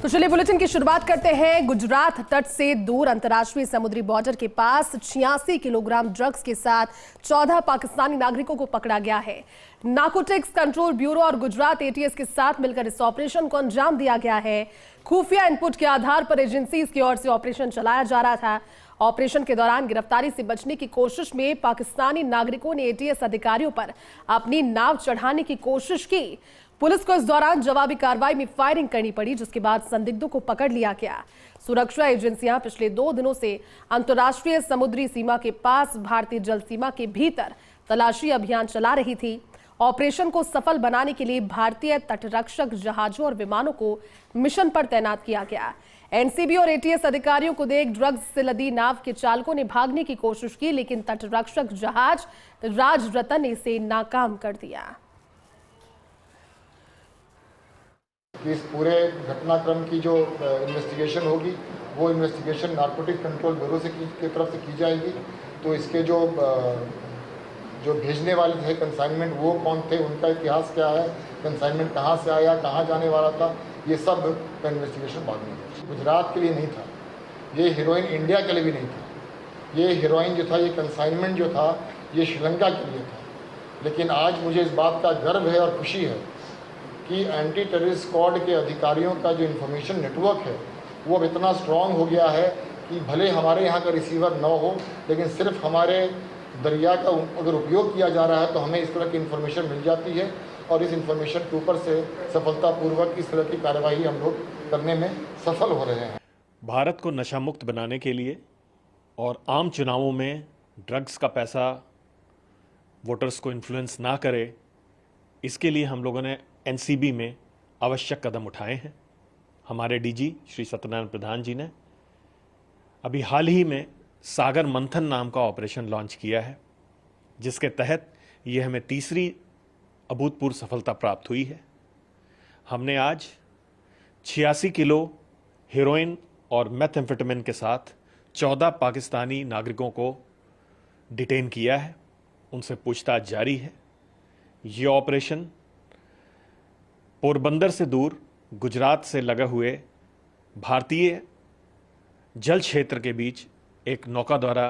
तो चलिए बुलेटिन की शुरुआत करते हैं। गुजरात तट से दूर अंतर्राष्ट्रीय समुद्री बॉर्डर के पास 86 किलोग्राम ड्रग्स के साथ 14 पाकिस्तानी नागरिकों को पकड़ा गया है। नार्कोटिक्स कंट्रोल ब्यूरो और गुजरात एटीएस के साथ मिलकर इस ऑपरेशन को अंजाम दिया गया है। खुफिया इनपुट के आधार पर एजेंसीज की ओर से ऑपरेशन चलाया जा रहा था। ऑपरेशन के दौरान गिरफ्तारी से बचने की कोशिश में पाकिस्तानी नागरिकों ने एटीएस अधिकारियों पर अपनी नाव चढ़ाने की कोशिश की। पुलिस को इस दौरान जवाबी कार्रवाई में फायरिंग करनी पड़ी, जिसके बाद संदिग्धों को पकड़ लिया गया। सुरक्षा एजेंसियां पिछले 2 दिनों से अंतर्राष्ट्रीय समुद्री सीमा के पास भारतीय जल सीमा के भीतर तलाशी अभियान चला रही थी। ऑपरेशन को सफल बनाने के लिए भारतीय तटरक्षक जहाजों और विमानों को मिशन पर तैनात किया गया। एनसीबी और एटीएस अधिकारियों को देख ड्रग्स से लदी नाव के चालकों ने भागने की कोशिश की, लेकिन तटरक्षक जहाज राजरतन ने इसे नाकाम कर दिया। इस पूरे घटनाक्रम की जो इन्वेस्टिगेशन होगी वो इन्वेस्टिगेशन नार्कोटिक कंट्रोल ब्यूरो की तरफ से की जाएगी। तो इसके जो भेजने वाले थे कंसाइनमेंट, वो कौन थे, उनका इतिहास क्या है, कंसाइनमेंट कहाँ से आया, कहाँ जाने वाला था, ये सब का इन्वेस्टिगेशन बाद में। गुजरात के लिए नहीं था ये हीरोइन, इंडिया के लिए भी नहीं था ये हीरोइन। जो था ये कंसाइनमेंट जो था ये श्रीलंका के लिए था। लेकिन आज मुझे इस बात का गर्व है और खुशी है कि एंटी टेररिस्ट स्क्वाड के अधिकारियों का जो इन्फॉर्मेशन नेटवर्क है वो अब इतना स्ट्रांग हो गया है कि भले हमारे यहाँ का रिसीवर न हो, लेकिन सिर्फ हमारे दरिया का अगर उपयोग किया जा रहा है तो हमें इस तरह की इन्फॉर्मेशन मिल जाती है और इस इन्फॉर्मेशन के ऊपर से सफलतापूर्वक इस तरह की कार्यवाही हम लोग करने में सफल हो रहे हैं। भारत को नशा मुक्त बनाने के लिए और आम चुनावों में ड्रग्स का पैसा वोटर्स को इन्फ्लुएंस ना करे, इसके लिए हम लोगों ने एनसीबी में आवश्यक कदम उठाए हैं। हमारे डीजी श्री सत्यनारायण प्रधान जी ने अभी हाल ही में सागर मंथन नाम का ऑपरेशन लॉन्च किया है, जिसके तहत ये हमें तीसरी अभूतपूर्व सफलता प्राप्त हुई है। हमने आज 86 किलो हेरोइन और मेथएम्फेटामिन के साथ 14 पाकिस्तानी नागरिकों को डिटेन किया है। उनसे पूछताछ जारी है। ये ऑपरेशन पोरबंदर से दूर गुजरात से लगे हुए भारतीय जल क्षेत्र के बीच एक नौका द्वारा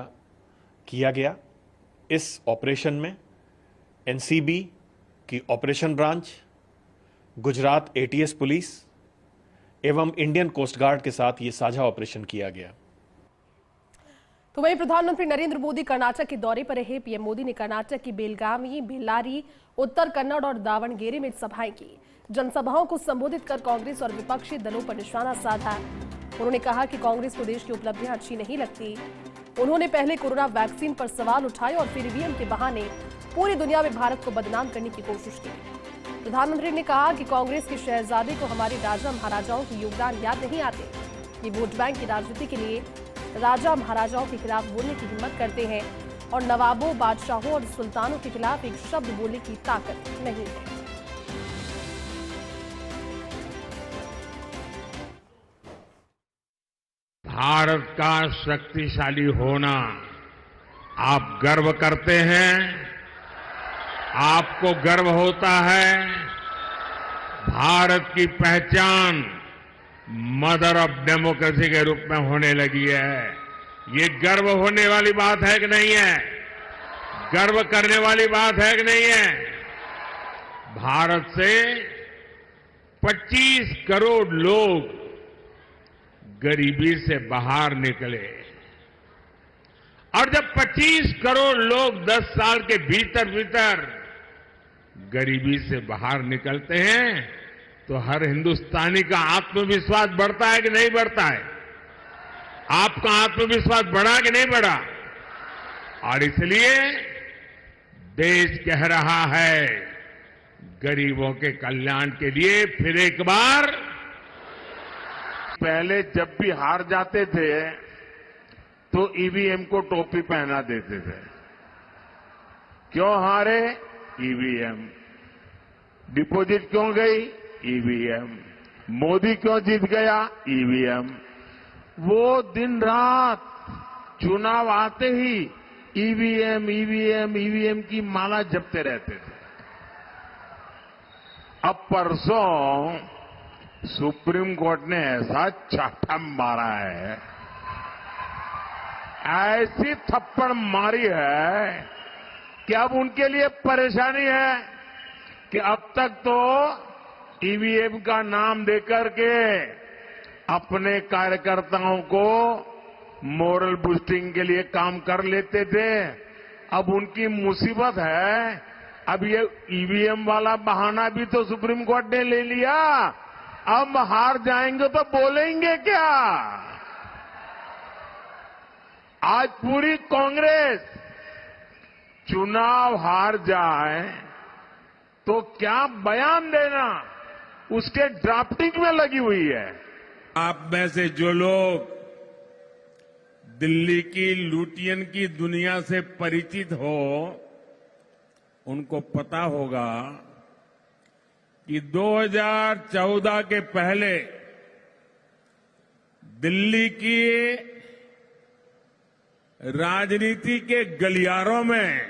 किया गया। इस ऑपरेशन में एनसीबी की operation branch, Gujarat ATS police एवं इंडियन कोस्ट गार्ड के साथ ये साझा ऑपरेशन किया गया। तो वहीं प्रधानमंत्री नरेंद्र मोदी कर्नाटक के दौरे पर रहे। पीएम मोदी ने कर्नाटक की बेलगावी, बेल्लारी, उत्तर कन्नड़ और दावणगेरे में सभाएं की। जनसभाओं को संबोधित कर कांग्रेस और विपक्षी दलों पर निशाना साधा। उन्होंने कहा कि कांग्रेस को देश की उपलब्धियां अच्छी नहीं लगती। उन्होंने पहले कोरोना वैक्सीन पर सवाल उठाए और फिर ईवीएम के बहाने पूरी दुनिया में भारत को बदनाम करने की कोशिश की। प्रधानमंत्री ने कहा कि कांग्रेस के शहजादे को हमारे राजा महाराजाओं के योगदान याद नहीं आते। ये वोट बैंक की राजनीति के लिए राजा महाराजाओं के खिलाफ बोलने की हिम्मत करते हैं और नवाबों, बादशाहों और सुल्तानों के खिलाफ एक शब्द बोलने की ताकत नहीं है। भारत का शक्तिशाली होना आप गर्व करते हैं, आपको गर्व होता है। भारत की पहचान मदर ऑफ डेमोक्रेसी के रूप में होने लगी है। ये गर्व होने वाली बात है कि नहीं है? गर्व करने वाली बात है कि नहीं है? भारत से 25 करोड़ लोग गरीबी से बाहर निकले और जब 25 करोड़ लोग 10 साल के भीतर भीतर गरीबी से बाहर निकलते हैं तो हर हिंदुस्तानी का आत्मविश्वास बढ़ता है कि नहीं बढ़ता है? आपका आत्मविश्वास बढ़ा कि नहीं बढ़ा? और इसलिए देश कह रहा है गरीबों के कल्याण के लिए फिर एक बार। पहले जब भी हार जाते थे तो ईवीएम को टोपी पहना देते थे। क्यों हारे? ईवीएम। डिपॉजिट क्यों गई? ईवीएम। मोदी क्यों जीत गया? ईवीएम। वो दिन रात चुनाव आते ही ईवीएम ईवीएम ईवीएम की माला जपते रहते थे। अब परसों सुप्रीम कोर्ट ने ऐसा चाटा मारा है, ऐसी थप्पड़ मारी है कि अब उनके लिए परेशानी है कि अब तक तो ईवीएम का नाम देकर के अपने कार्यकर्ताओं को मोरल बूस्टिंग के लिए काम कर लेते थे। अब उनकी मुसीबत है, अब ये ईवीएम वाला बहाना भी तो सुप्रीम कोर्ट ने ले लिया। अब हार जाएंगे तो बोलेंगे क्या? आज पूरी कांग्रेस चुनाव हार जाए तो क्या बयान देना, उसके ड्राफ्टिंग में लगी हुई है। आप में से जो लोग दिल्ली की लुटियन की दुनिया से परिचित हो, उनको पता होगा कि 2014 के पहले दिल्ली की राजनीति के गलियारों में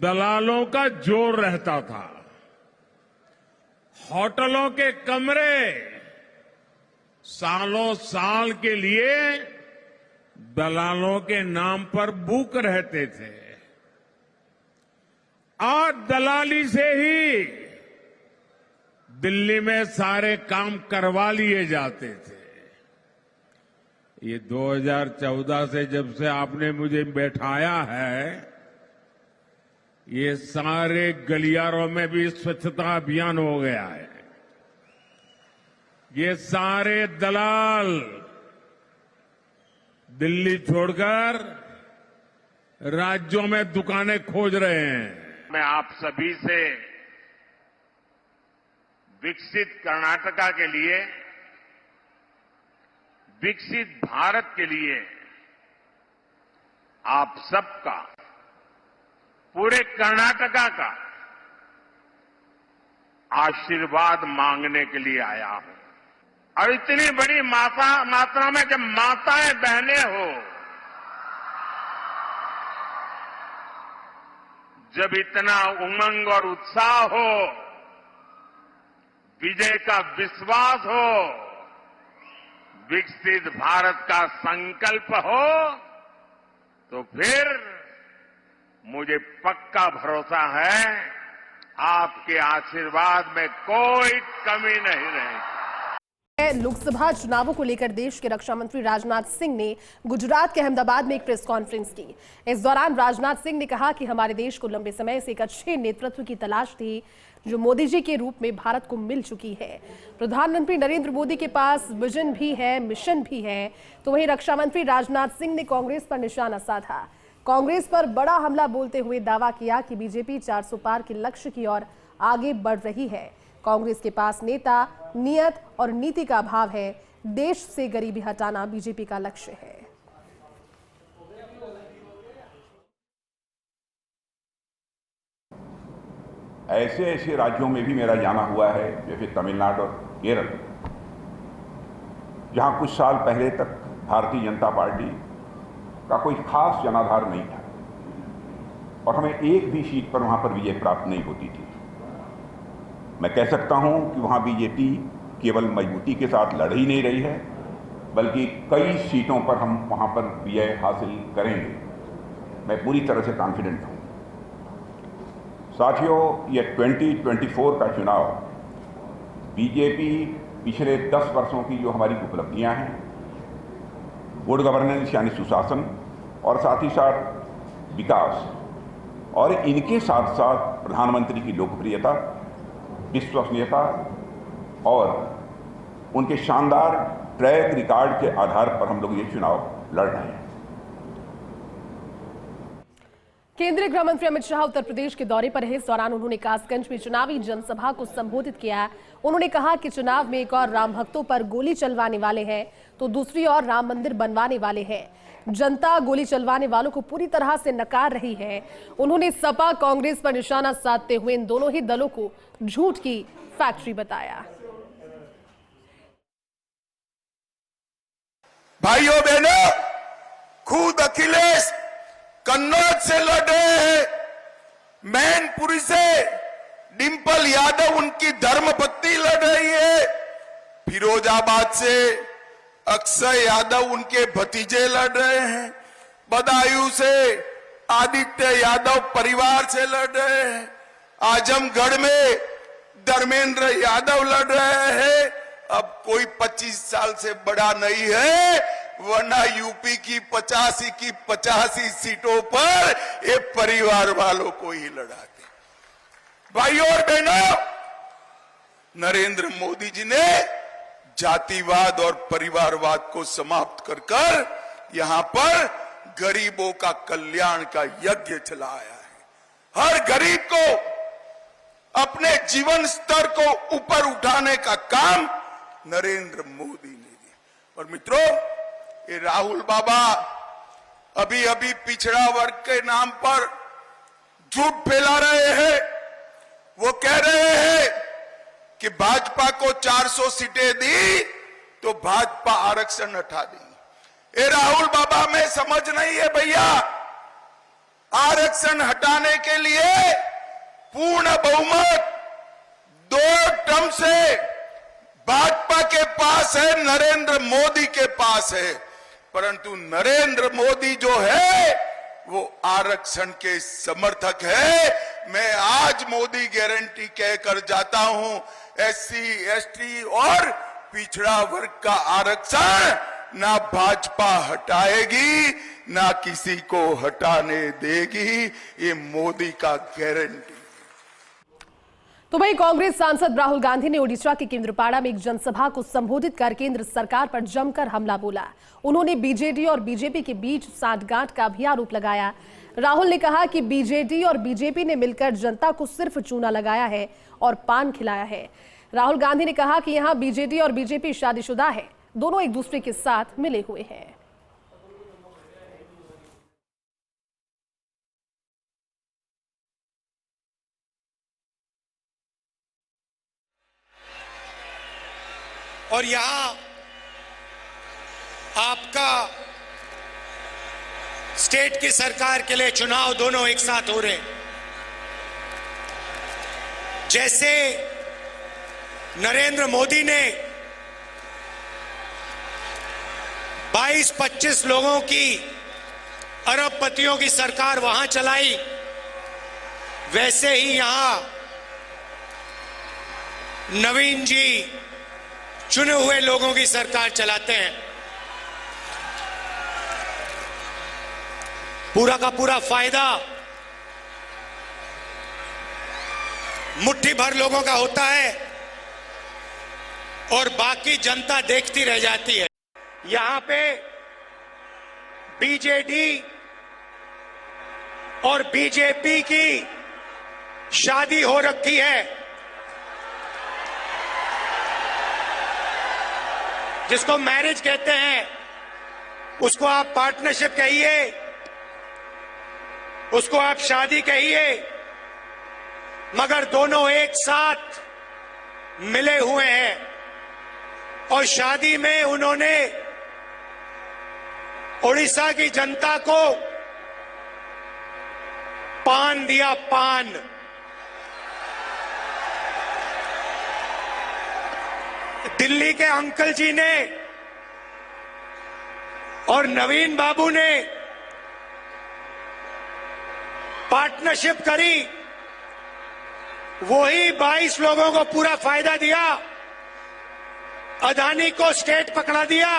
दलालों का जोर रहता था। होटलों के कमरे सालों साल के लिए दलालों के नाम पर बुक रहते थे और दलाली से ही दिल्ली में सारे काम करवा लिए जाते थे। ये 2014 से जब से आपने मुझे बैठाया है, ये सारे गलियारों में भी स्वच्छता अभियान हो गया है। ये सारे दलाल दिल्ली छोड़कर राज्यों में दुकानें खोज रहे हैं। मैं आप सभी से विकसित कर्नाटका के लिए, विकसित भारत के लिए आप सबका, पूरे कर्नाटका का आशीर्वाद मांगने के लिए आया हूं। और इतनी बड़ी मात्रा में जब माताएं बहनें हो, जब इतना उमंग और उत्साह हो, विजय का विश्वास हो, विकसित भारत का संकल्प हो, तो फिर मुझे पक्का भरोसा है आपके आशीर्वाद में कोई कमी नहीं रहेगी। लोकसभा चुनावों को लेकर देश के रक्षा मंत्री राजनाथ सिंह ने गुजरात के अहमदाबाद में एक प्रेस कॉन्फ्रेंस की। इस दौरान राजनाथ सिंह ने कहा कि हमारे देश को लंबे समय से एक अच्छे नेतृत्व की तलाश थी, जो मोदी जी के रूप में भारत को मिल चुकी है। प्रधानमंत्री नरेंद्र मोदी के पास विजन भी है, मिशन भी है। तो वहीं रक्षा मंत्री राजनाथ सिंह ने कांग्रेस पर निशाना साधा। कांग्रेस पर बड़ा हमला बोलते हुए दावा किया कि बीजेपी 400 पार के लक्ष्य की ओर आगे बढ़ रही है। कांग्रेस के पास नेता, नियत और नीति का अभाव है। देश से गरीबी हटाना बीजेपी का लक्ष्य है। ऐसे ऐसे राज्यों में भी मेरा जाना हुआ है, जैसे तमिलनाडु और केरल, जहां कुछ साल पहले तक भारतीय जनता पार्टी का कोई खास जनाधार नहीं था और हमें एक भी सीट पर वहां पर विजय प्राप्त नहीं होती थी। मैं कह सकता हूं कि वहां बीजेपी केवल मजबूती के साथ लड़ ही नहीं रही है, बल्कि कई सीटों पर हम वहां पर विजय हासिल करेंगे। मैं पूरी तरह से कॉन्फिडेंट हूं। साथियों, ये 2024 का चुनाव बीजेपी पिछले 10 वर्षों की जो हमारी उपलब्धियां हैं, गुड गवर्नेंस यानी सुशासन, और साथ ही साथ विकास, और इनके साथ साथ प्रधानमंत्री की लोकप्रियता, विश्वसनीयता और उनके शानदार ट्रैक रिकॉर्ड के आधार पर हम लोग ये चुनाव लड़ रहे हैं। केंद्रीय गृह मंत्री अमित शाह उत्तर प्रदेश के दौरे पर है। इस दौरान उन्होंने कासगंज में चुनावी जनसभा को संबोधित किया। उन्होंने कहा कि चुनाव में एक और राम भक्तों पर गोली चलवाने वाले हैं तो दूसरी ओर राम मंदिर बनवाने वाले हैं। जनता गोली चलवाने वालों को पूरी तरह से नकार रही है। उन्होंने सपा कांग्रेस पर निशाना साधते हुए इन दोनों ही दलों को झूठ की फैक्ट्री बताया। भाइयों बहनों, खुद अखिलेश कन्नौज से लड़ रहे हैं, मैनपुरी से, डिंपल यादव उनकी धर्मपत्नी लड़ रही है। फिरोजाबाद से अक्षय यादव उनके भतीजे लड़ रहे हैं। बदायूं से आदित्य यादव परिवार से लड़ रहे हैं। आजमगढ़ में धर्मेंद्र यादव लड़ रहे हैं। अब कोई 25 साल से बड़ा नहीं है, वरना यूपी की 85 सीटों पर ये परिवार वालों को ही लड़ाते। भाइयों और बहनों, नरेंद्र मोदी जी ने जातिवाद और परिवारवाद को समाप्त कर यहां पर गरीबों का कल्याण का यज्ञ चलाया है। हर गरीब को अपने जीवन स्तर को ऊपर उठाने का काम नरेंद्र मोदी ने किया। और मित्रों, ये राहुल बाबा अभी अभी पिछड़ा वर्ग के नाम पर झूठ फैला रहे हैं। वो कह रहे हैं कि भाजपा को 400 सीटें दी तो भाजपा आरक्षण हटा देंगे। ये राहुल बाबा में समझ नहीं है भैया। आरक्षण हटाने के लिए पूर्ण बहुमत 2 टर्म से भाजपा के पास है, नरेंद्र मोदी के पास है। परंतु नरेंद्र मोदी जो है वो आरक्षण के समर्थक है। मैं आज मोदी गारंटी कहकर जाता हूं, SC, ST और पिछड़ा वर्ग का आरक्षण ना भाजपा हटाएगी, ना किसी को हटाने देगी। ये मोदी का गारंटी। तो वहीं कांग्रेस सांसद राहुल गांधी ने ओडिशा के केंद्रपाड़ा में एक जनसभा को संबोधित कर केंद्र सरकार पर जमकर हमला बोला। उन्होंने बीजेडी और बीजेपी के बीच सांठगांठ का भी आरोप लगाया। राहुल ने कहा कि बीजेडी और बीजेपी ने मिलकर जनता को सिर्फ चूना लगाया है और पान खिलाया है। राहुल गांधी ने कहा कि यहां बीजेडी और बीजेपी शादीशुदा है, दोनों एक दूसरे के साथ मिले हुए हैं। और यहां आपका स्टेट की सरकार के लिए चुनाव दोनों एक साथ हो रहे हैं। जैसे नरेंद्र मोदी ने 22-25 लोगों की अरबपतियों की सरकार वहां चलाई, वैसे ही यहां नवीन जी चुने हुए लोगों की सरकार चलाते हैं। पूरा का पूरा फायदा मुट्ठी भर लोगों का होता है और बाकी जनता देखती रह जाती है। यहां पे बीजेडी और बीजेपी की शादी हो रखी है, जिसको मैरिज कहते हैं, उसको आप पार्टनरशिप कहिए, उसको आप शादी कहिए, मगर दोनों एक साथ मिले हुए हैं। और शादी में उन्होंने ओडिशा की जनता को पान दिया, पान। दिल्ली के अंकल जी ने और नवीन बाबू ने पार्टनरशिप करी, वही 22 लोगों को पूरा फायदा दिया, अदानी को स्टेट पकड़ा दिया